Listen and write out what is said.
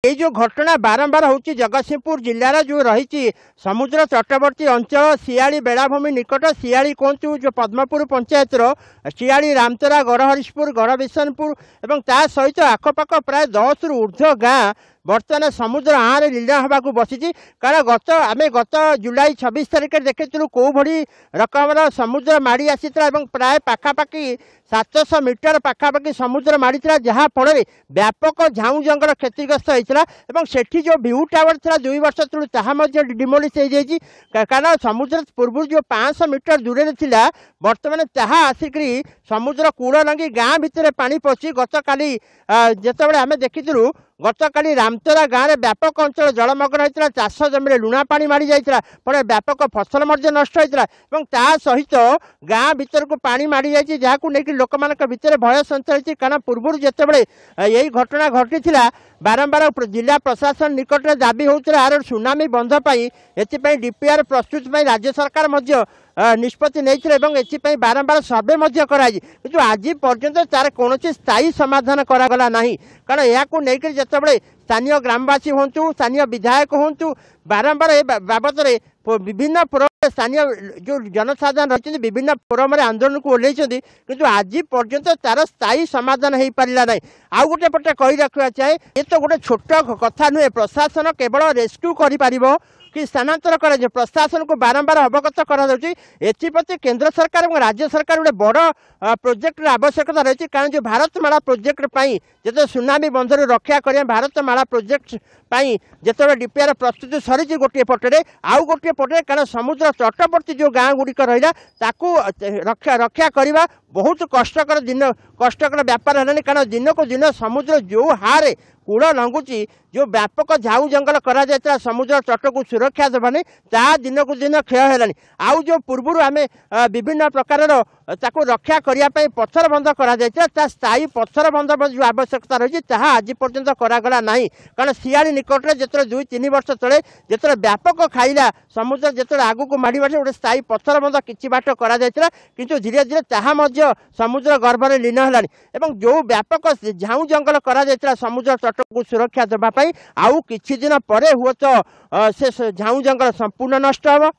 ये जो घटना बारंबार होची जगतसिंहपुर जिलार जो रही समुद्र तटवर्ती अंचल सियाड़ी बेलाभूमि निकट सियाड़ी कहतु जो पद्मपुर पंचायतर सियाड़ी रामतरा गड़हरिशपुर गड़बिशनपुर और ता सहित आखपाख प्राय 10 रु ऊर्ध्व गाँ बर्तमान समुद्र आँरे लीला हवा बसी। कारण गत जुलाई 26 तारिख देखु कौ भली रकम समुद्र माड़ी आसी प्राय पाखापाखि 700 मीटर पाखापाखि समुद्र माड़ी जहाँफल व्यापक झाऊ जंगल क्षतिग्रस्त होता है। सेठी जो व्यू टावर था 2 वर्ष तलू ताहा डिमोलिश हो जाए कारण समुद्र पूर्व जो 500 मीटर दूर था बर्तमान ताहा आसिक समुद्र कूल लंगी गाँ भितर पानी पशि गत काली जितेबाला आम देखीलु गत काली रामतरा गाँव में व्यापक अंचल जलमग्न होता चाष जमी लुणा पानी माड़ी जाता फल व्यापक फसल नष्ट होता सहित गाँ भीतर को पानी माड़ी जाए जहाँ लेकिन लोक मान भर भय संचार कारण पूर्व जितेबाला यही घटना घटी बारंबार जिला प्रशासन निकट में दाबी होता आर सुनामी बंध पर डीपीआर प्रस्तुत राज्य सरकार निष्पत्ति नहीं बारंबार सर्वे किंतु आज पर्यंत तार कौन स्थायी समाधान करागला नहीं। कारण यह जितेबाला स्थानीय ग्रामवासी हूँ स्थानीय विधायक हूँ बारंबार बाबद विभिन्न फोरम स्थानीय जो जनसाधारण रही विभिन्न फोरम आंदोलन को ओल्लैंट किंतु आज पर्यंत तार स्थायी समाधान हो पारा ना। आउ गोटे पटे कही रखा चाहे ये तो गोटे छोट कथा नुहे प्रशासन केवल रेस्क्यू कर कि स्थानांतर कर प्रशासन को बारंबार अवगत करप्रति केंद्र सरकार और राज्य सरकार गोटे बड़ प्रोजेक्ट आवश्यकता रही। कारण जो भारतमाला प्रोजेक्ट जो सुनामी बंधर रक्षा कर भारतमाला प्रोजेक्ट जो डीपीआर प्रस्तुति सरी गोटे पटे आउ गोटे पटे कारण समुद्र तटवर्ती जो गाँ गुड़िक रहा रक्षा करने बहुत कष्टकर व्यापार है। कारण दिन को दिन समुद्र जो हारे कूल लंघुची जो व्यापक झाऊ जंगल करा समुद्र तट को सुरक्षा देवानी ता दिन को दिन क्षय है। आउ जो पूर्व आम विभिन्न प्रकार रक्षा करने पत्थर बंध कर स्थायी पत्थर बंध जो आवश्यकता रही आज पर्यंत करागला ना। कारण सियाड़ी निकट में जो 2-3 वर्ष तले जो व्यापक खाइला समुद्र जो आग को माड़ गोटे स्थायी पत्थर बंध कि बाट किंतु धीरे धीरे ताहा समुद्र गर्भ में लीन है। जो व्यापक झाऊ जंगल करा समुद्र तट को सुरक्षा देवाई आउ किछि दिन पर हुए तो से झाऊ जंगल संपूर्ण नष्ट हो।